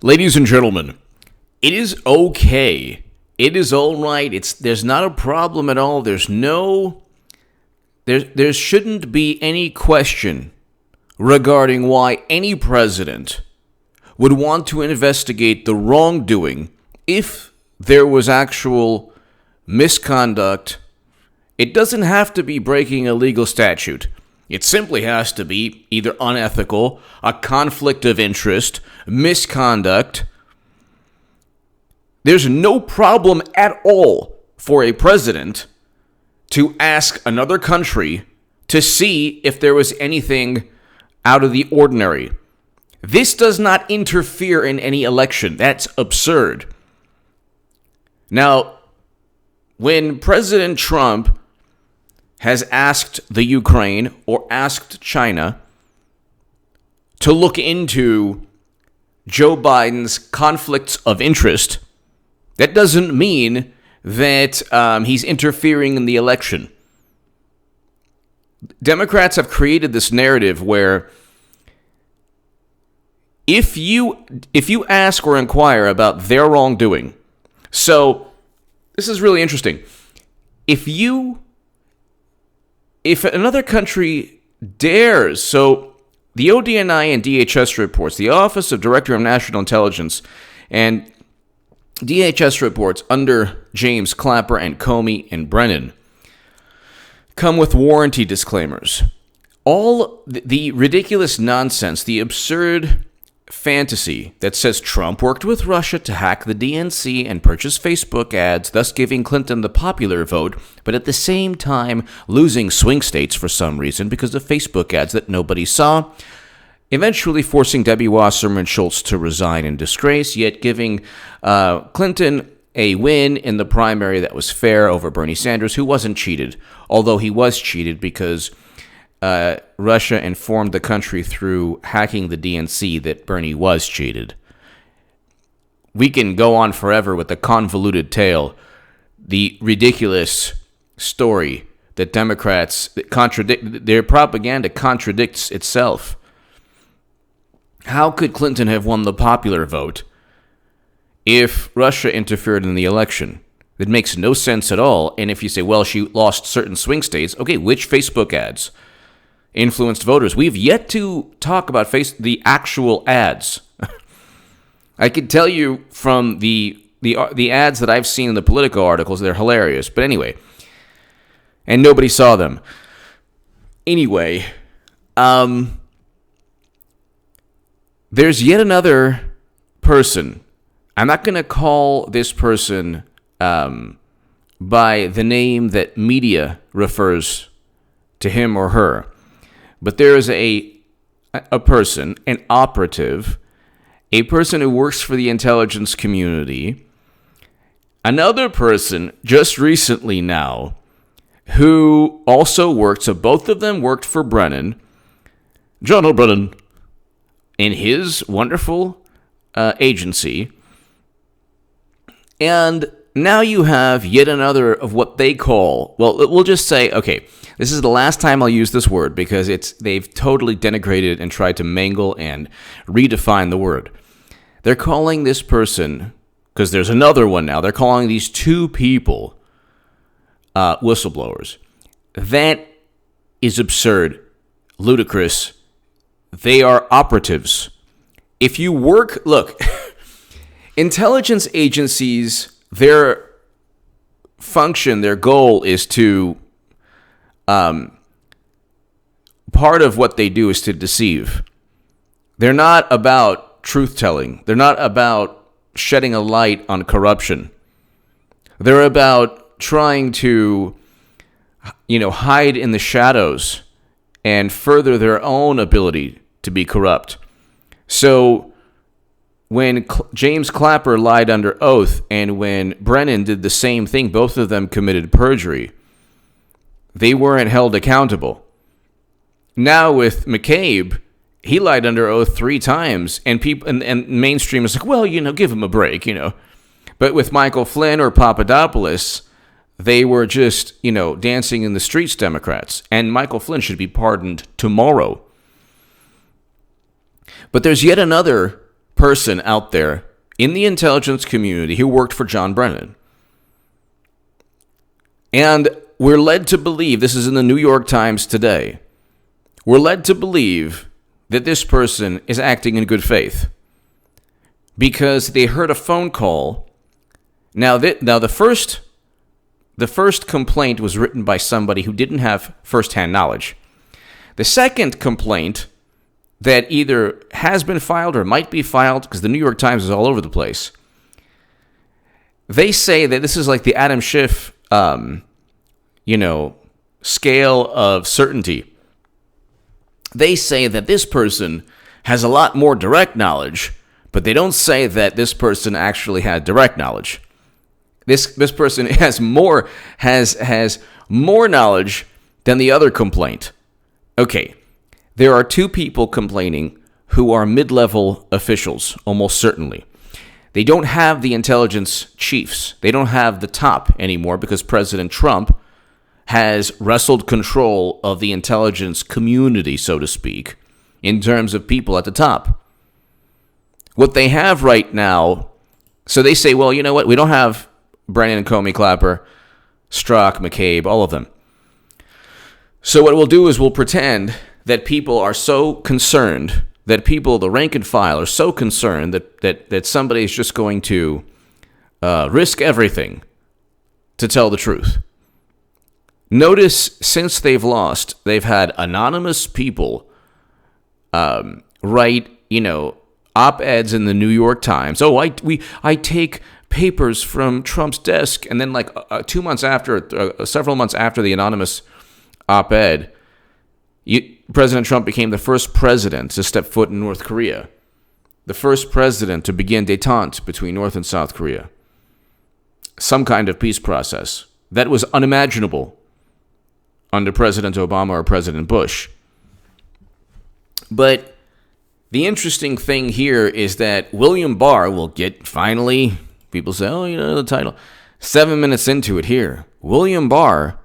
Ladies and gentlemen, it is okay. It is all right. There's not a problem at all. There shouldn't be any question regarding why any president would want to investigate the wrongdoing if there was actual misconduct. It doesn't have to be breaking a legal statute. It simply has to be either unethical, a conflict of interest, misconduct. There's no problem at all for a president to ask another country to see if there was anything out of the ordinary. This does not interfere in any election. That's absurd. Now, when President Trump has asked the Ukraine or asked China to look into Joe Biden's conflicts of interest, that doesn't mean that he's interfering in the election. Democrats have created this narrative where if you ask or inquire about their wrongdoing, so this is really interesting. If another country dares, so the ODNI and DHS reports, the Office of Director of National Intelligence, and DHS reports under James Clapper and Comey and Brennan come with warranty disclaimers. All the ridiculous nonsense, the absurd fantasy that says Trump worked with Russia to hack the DNC and purchase Facebook ads, thus giving Clinton the popular vote, but at the same time losing swing states for some reason because of Facebook ads that nobody saw, eventually forcing Debbie Wasserman Schultz to resign in disgrace, yet giving Clinton a win in the primary that was fair over Bernie Sanders, who wasn't cheated, although he was cheated because Russia informed the country through hacking the DNC that Bernie was cheated. We can go on forever with the convoluted tale, the ridiculous story that Democrats contradict. Their propaganda contradicts itself. How could Clinton have won the popular vote if Russia interfered in the election? That makes no sense at all. And if you say, well, she lost certain swing states, okay, which Facebook ads influenced voters? We've yet to talk about the actual ads. I could tell you from the ads that I've seen in the Politico articles, they're hilarious. But anyway, and nobody saw them. Anyway, there's yet another person. I'm not going to call this person by the name that media refers to him or her. But there is a person, an operative, a person who works for the intelligence community, another person just recently now who also worked, so both of them worked for Brennan, John O'Brennan, in his wonderful agency. And now you have yet another of what they call, well, we'll just say, okay, this is the last time I'll use this word because they've totally denigrated and tried to mangle and redefine the word. They're calling this person, because there's another one now, they're calling these two people whistleblowers. That is absurd, ludicrous. They are operatives. If you look, intelligence agencies, their function, their goal is to, part of what they do is to deceive. They're not about truth-telling. They're not about shedding a light on corruption. They're about trying to, hide in the shadows and further their own ability to be corrupt. So when James Clapper lied under oath and when Brennan did the same thing, both of them committed perjury. They weren't held accountable. Now with McCabe, he lied under oath 3 times, and people and mainstream is like, well, give him a break, But with Michael Flynn or Papadopoulos, they were just, dancing in the streets, Democrats. And Michael Flynn should be pardoned tomorrow. But there's yet another person out there in the intelligence community who worked for John Brennan. And we're led to believe, this is in the New York Times today, we're led to believe that this person is acting in good faith because they heard a phone call. Now the first complaint was written by somebody who didn't have firsthand knowledge. The second complaint that either has been filed or might be filed, because the New York Times is all over the place, they say that this is like the Adam Schiff, scale of certainty. They say that this person has a lot more direct knowledge, but they don't say that this person actually had direct knowledge. This person has more knowledge than the other complaint. Okay, there are two people complaining who are mid-level officials, almost certainly. They don't have the intelligence chiefs. They don't have the top anymore because President Trump has wrestled control of the intelligence community, so to speak, in terms of people at the top. What they have right now, so they say, well, you know what? We don't have Brennan, Comey, Clapper, Strzok, McCabe, all of them. So what we'll do is we'll pretend that people are so concerned, that people, the rank and file, are so concerned that somebody is just going to risk everything to tell the truth. Notice, since they've lost, they've had anonymous people write, op-eds in the New York Times. Oh, I take papers from Trump's desk, and then 2 months after, several months after the anonymous op-ed, President Trump became the first president to step foot in North Korea, the first president to begin détente between North and South Korea, some kind of peace process that was unimaginable under President Obama or President Bush. But the interesting thing here is that William Barr will get, finally, people say, oh, the title. 7 minutes into it here, William Barr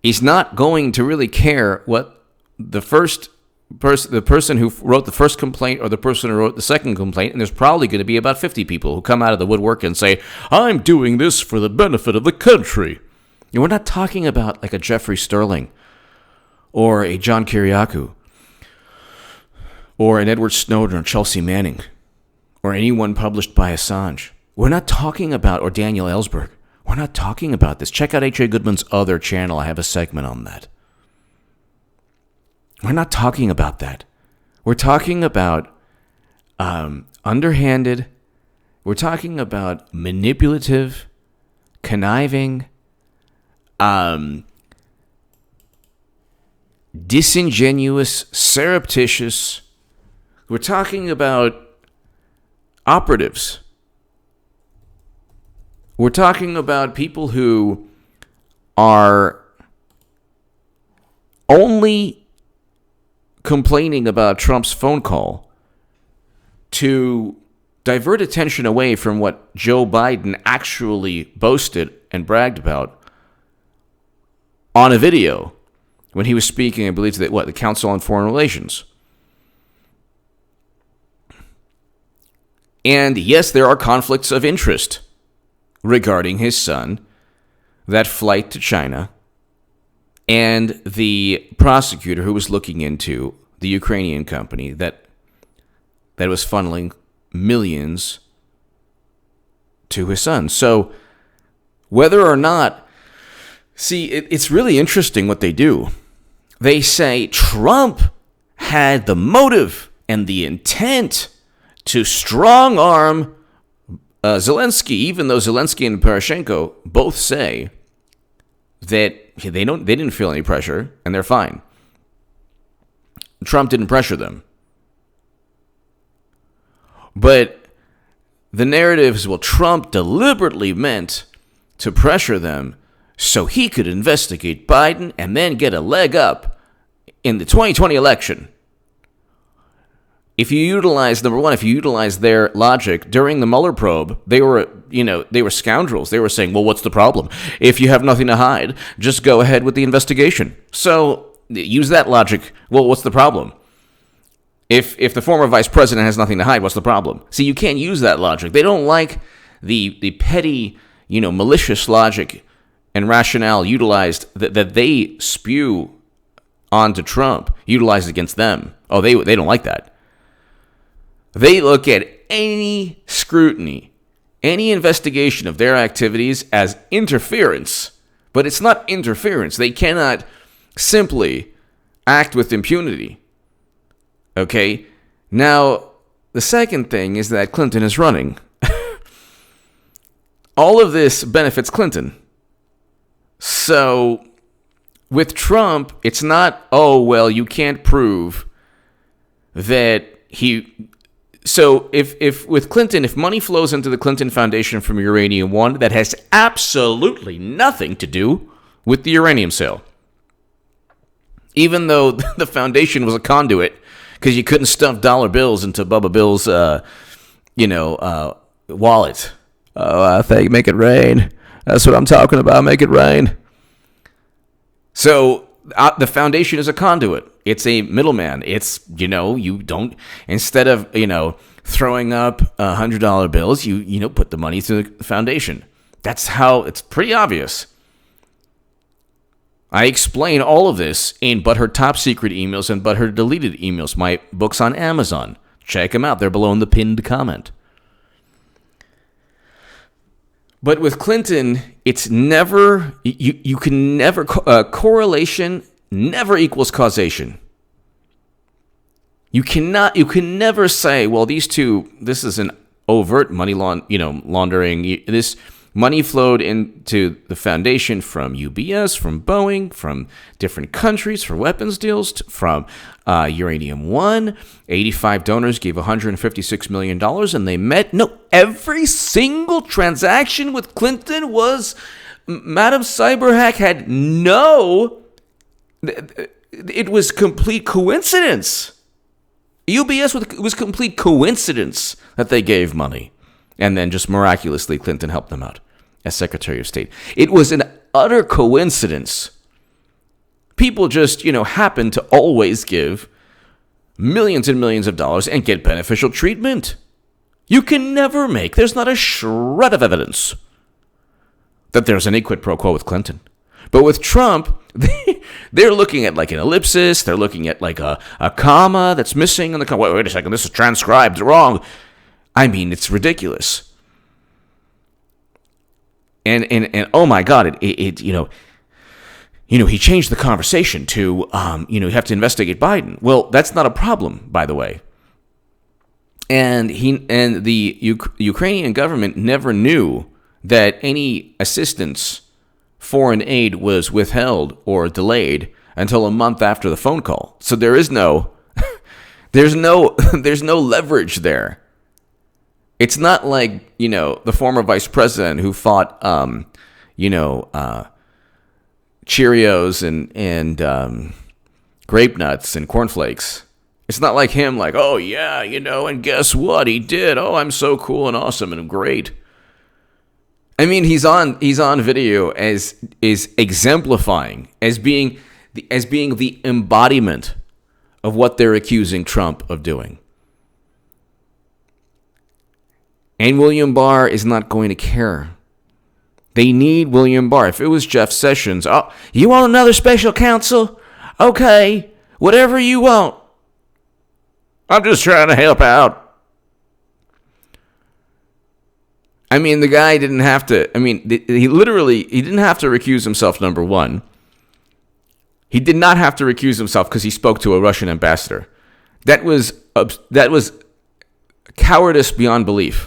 is not going to really care what the person who wrote the first complaint or the person who wrote the second complaint, and there's probably going to be about 50 people who come out of the woodwork and say, I'm doing this for the benefit of the country. And we're not talking about like a Jeffrey Sterling or a John Kiriakou or an Edward Snowden or Chelsea Manning or anyone published by Assange. We're not talking about, or Daniel Ellsberg. We're not talking about this. Check out H.A. Goodman's other channel. I have a segment on that. We're not talking about that. We're talking about underhanded. We're talking about manipulative, conniving, disingenuous, surreptitious. We're talking about operatives. We're talking about people who are only complaining about Trump's phone call to divert attention away from what Joe Biden actually boasted and bragged about on a video when he was speaking, I believe, to the Council on Foreign Relations. And yes, there are conflicts of interest regarding his son, that flight to China, and the prosecutor who was looking into the Ukrainian company that was funneling millions to his son. So whether or not, it's really interesting what they do. They say Trump had the motive and the intent to strong-arm Zelensky, even though Zelensky and Poroshenko both say that they didn't feel any pressure and they're fine. Trump didn't pressure them. But the narrative is, well, Trump deliberately meant to pressure them so he could investigate Biden and then get a leg up in the 2020 election. If you utilize, number one, if you utilize their logic during the Mueller probe, they were scoundrels. They were saying, well, what's the problem? If you have nothing to hide, just go ahead with the investigation. So use that logic. Well, what's the problem? If the former vice president has nothing to hide, what's the problem? See, you can't use that logic. They don't like the petty, malicious logic and rationale utilized that they spew onto Trump, utilized against them. Oh, they don't like that. They look at any scrutiny, any investigation of their activities as interference, but it's not interference. They cannot simply act with impunity. Okay? Now, the second thing is that Clinton is running. All of this benefits Clinton. So, with Trump, it's not, oh, well, you can't prove that he... So, if with Clinton, if money flows into the Clinton Foundation from Uranium One, that has absolutely nothing to do with the uranium sale. Even though the foundation was a conduit, because you couldn't stuff dollar bills into Bubba Bill's, wallet. Oh, I think make it rain. That's what I'm talking about. Make it rain. So the foundation is a conduit. It's a middleman. It's, you don't, instead of, throwing up $100 bills, you put the money through the foundation. That's how, it's pretty obvious. I explain all of this in But Her Top Secret Emails and But Her Deleted Emails, my books on Amazon. Check them out. They're below in the pinned comment. But with Clinton, it's never, you can never, correlation never equals causation. You can never say, well, these two, this is an overt money laundering. This money flowed into the foundation from UBS, from Boeing, from different countries for weapons deals, from Uranium One. 85 donors gave $156 million, and they met. No, every single transaction with Clinton was, Madam Cyberhack had it was complete coincidence. UBS was complete coincidence that they gave money. And then just miraculously, Clinton helped them out as Secretary of State. It was an utter coincidence. People just, happen to always give millions and millions of dollars and get beneficial treatment. You can never there's not a shred of evidence that there's any quid pro quo with Clinton. But with Trump, they're looking at like an ellipsis. They're looking at like a comma that's missing in the comma. Wait a second, this is transcribed wrong. I mean, it's ridiculous. And oh my God, he changed the conversation to, you have to investigate Biden. Well, that's not a problem, by the way. And the Ukrainian government never knew that any assistance, foreign aid, was withheld or delayed until a month after the phone call. So there is there's no leverage there. It's not like, the former vice president who fought, Cheerios and grape nuts and cornflakes. It's not like him, like, oh yeah, and guess what he did? Oh, I'm so cool and awesome and great. I mean, he's on video as exemplifying, as being the embodiment of what they're accusing Trump of doing. And William Barr is not going to care. They need William Barr. If it was Jeff Sessions, oh, you want another special counsel? Okay, whatever you want. I'm just trying to help out. I mean, the guy didn't have to, he didn't have to recuse himself, number one. He did not have to recuse himself because he spoke to a Russian ambassador. That was cowardice beyond belief.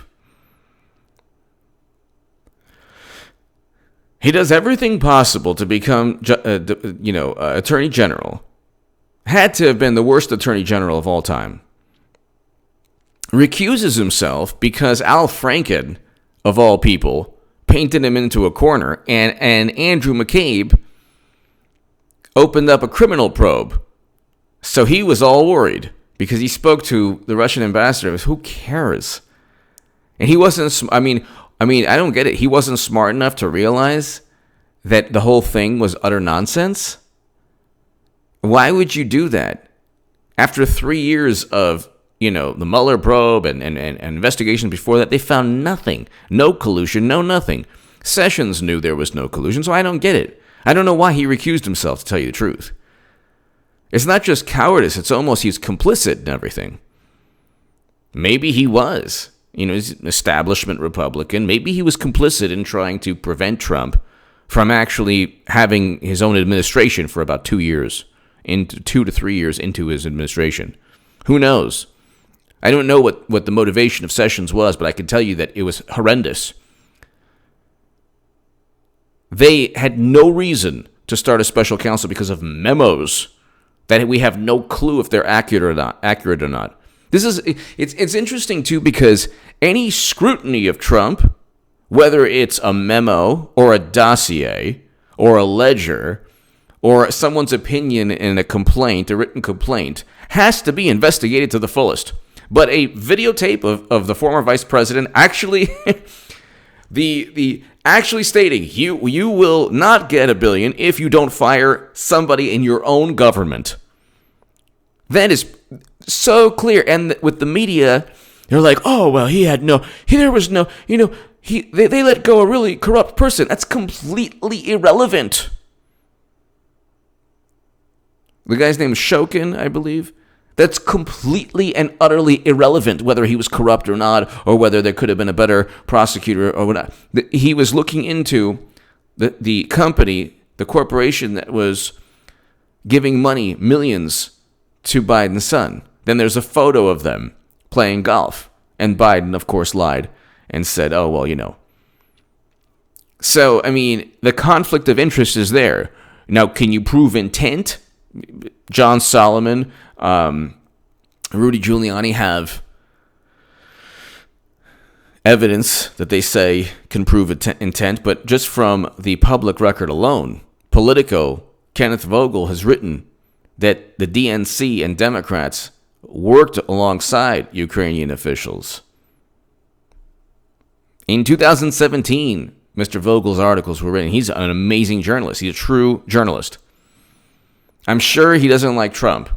He does everything possible to become, Attorney General. Had to have been the worst Attorney General of all time. Recuses himself because Al Franken, of all people, painted him into a corner, and Andrew McCabe opened up a criminal probe. So he was all worried because he spoke to the Russian ambassador. Who cares? And he wasn't, I don't get it. He wasn't smart enough to realize that the whole thing was utter nonsense. Why would you do that? After 3 years of, the Mueller probe and investigations before that, they found nothing. No collusion, no nothing. Sessions knew there was no collusion, so I don't get it. I don't know why he recused himself, to tell you the truth. It's not just cowardice, it's almost he's complicit in everything. Maybe he was. He's an establishment Republican. Maybe he was complicit in trying to prevent Trump from actually having his own administration for about 2 years, into 2 to 3 years into his administration. Who knows? I don't know what the motivation of Sessions was, but I can tell you that it was horrendous. They had no reason to start a special counsel because of memos that we have no clue if they're accurate or not. It's interesting too, because any scrutiny of Trump, whether it's a memo or a dossier or a ledger or someone's opinion in a complaint, a written complaint, has to be investigated to the fullest. But a videotape of the former vice president actually the actually stating you will not get $1 billion if you don't fire somebody in your own government. That is so clear. And with the media, they're like, oh, well, they let go a really corrupt person. That's completely irrelevant. The guy's name is Shokin, I believe. That's completely and utterly irrelevant, whether he was corrupt or not, or whether there could have been a better prosecutor or whatnot. He was looking into the company, the corporation that was giving money, millions, to Biden's son. Then there's a photo of them playing golf. And Biden, of course, lied and said, oh, well, So, the conflict of interest is there. Now, can you prove intent? John Solomon, Rudy Giuliani have evidence that they say can prove intent, but just from the public record alone, Politico, Kenneth Vogel has written that the DNC and Democrats worked alongside Ukrainian officials. In 2017, Mr. Vogel's articles were written. He's an amazing journalist. He's a true journalist. I'm sure he doesn't like Trump.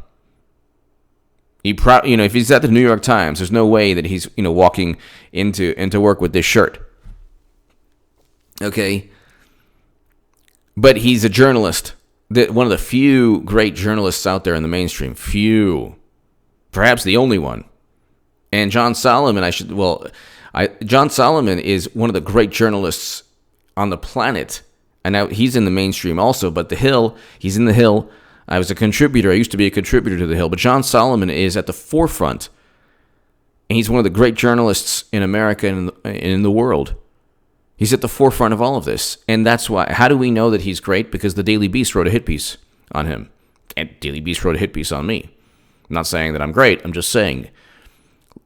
If he's at the New York Times, there's no way that he's, walking into work with this shirt. Okay? But he's a journalist. One of the few great journalists out there in the mainstream. Few. Perhaps the only one. And John Solomon, John Solomon is one of the great journalists on the planet. And now he's in the mainstream also, but he's in The Hill. I was a contributor. I used to be a contributor to The Hill. But John Solomon is at the forefront. And he's one of the great journalists in America and in the world. He's at the forefront of all of this. And that's why. How do we know that he's great? Because the Daily Beast wrote a hit piece on him. And Daily Beast wrote a hit piece on me. I'm not saying that I'm great. I'm just saying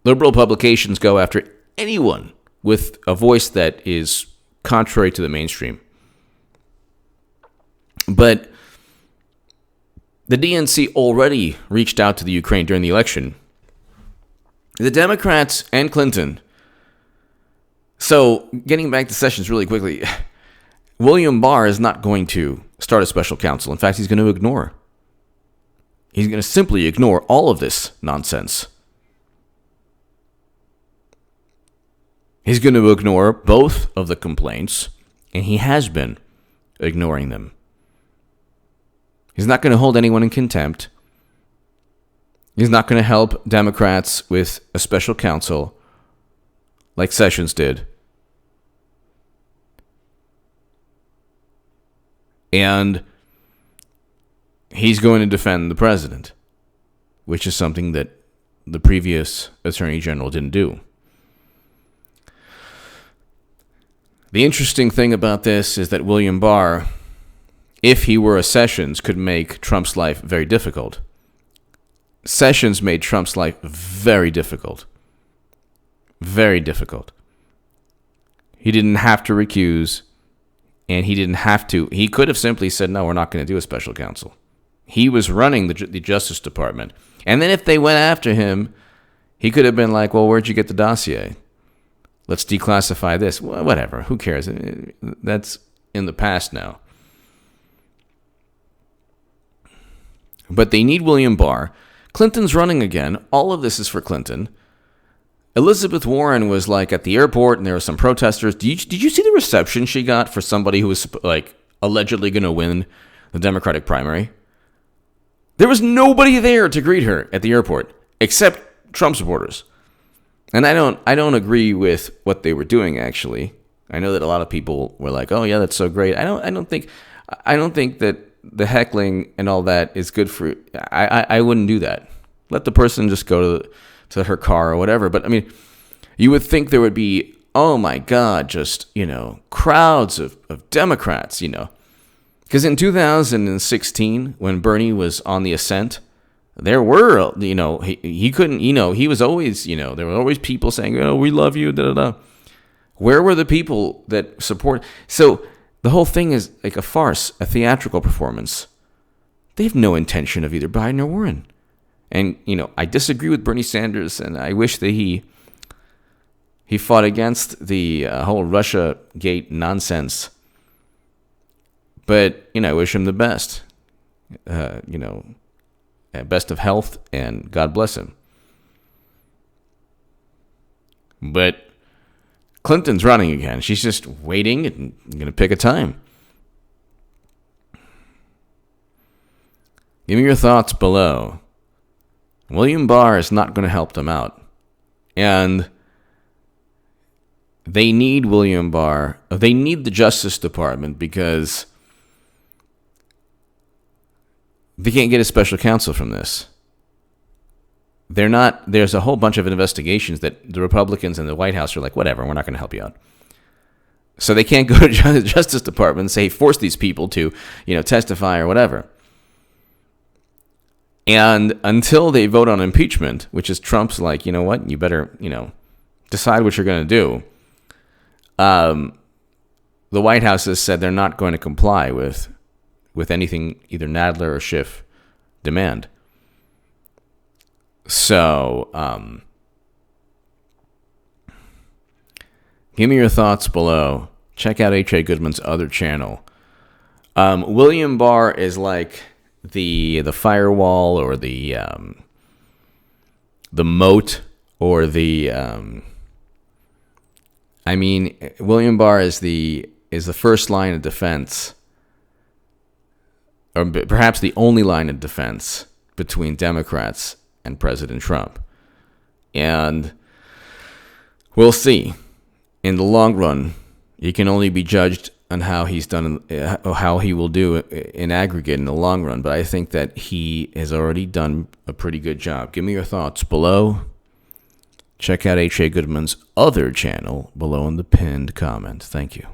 liberal publications go after anyone with a voice that is contrary to the mainstream. But the DNC already reached out to the Ukraine during the election. The Democrats and Clinton. So, getting back to Sessions really quickly, William Barr is not going to start a special counsel. In fact, he's going to ignore. He's going to simply ignore all of this nonsense. He's going to ignore both of the complaints, and he has been ignoring them. He's not going to hold anyone in contempt. He's not going to help Democrats with a special counsel like Sessions did. And he's going to defend the president, which is something that the previous Attorney General didn't do. The interesting thing about this is that William Barr, if he were a Sessions, could make Trump's life very difficult. Sessions made Trump's life very difficult. Very difficult. He didn't have to recuse, and he didn't have to. He could have simply said, no, we're not going to do a special counsel. He was running the Justice Department. And then if they went after him, he could have been like, well, where'd you get the dossier? Let's declassify this. Well, whatever. Who cares? That's in the past now. But they need William Barr. Clinton's running again. All of this is for Clinton. Elizabeth Warren was like at the airport, and there were some protesters. Did you see the reception she got for somebody who was like allegedly going to win the Democratic primary? There was nobody there to greet her at the airport except Trump supporters. And I don't agree with what they were doing. Actually, I know that a lot of people were like, "Oh yeah, that's so great." I don't think that the heckling and all that is good for. I wouldn't do that. Let the person just go to her car or whatever. But I mean, you would think there would be, oh my God, just, crowds of Democrats, Because in 2016, when Bernie was on the ascent, there were, he couldn't, he was always, there were always people saying, we love you, da da da. Where were the people that support? So the whole thing is like a farce, a theatrical performance. They have no intention of either Biden or Warren. And, I disagree with Bernie Sanders, and I wish that he fought against the whole Russia Gate nonsense. But, I wish him the best. Best of health, and God bless him. But Clinton's running again. She's just waiting and going to pick a time. Give me your thoughts below. William Barr is not going to help them out. And they need William Barr. They need the Justice Department because they can't get a special counsel from this. There's a whole bunch of investigations that the Republicans and the White House are like, whatever, we're not going to help you out. So they can't go to the Justice Department and say, force these people to, testify or whatever. And until they vote on impeachment, which is Trump's like, you know what, you better, decide what you're going to do. The White House has said they're not going to comply with anything either Nadler or Schiff demand. So, give me your thoughts below. Check out H.A. Goodman's other channel. William Barr is like the firewall or the moat or William Barr is the first line of defense, or perhaps the only line of defense between Democrats and President Trump. And we'll see. In the long run, he can only be judged on how he's done, how he will do in aggregate in the long run. But I think that he has already done a pretty good job. Give me your thoughts below. Check out H.A. Goodman's other channel below in the pinned comment. Thank you.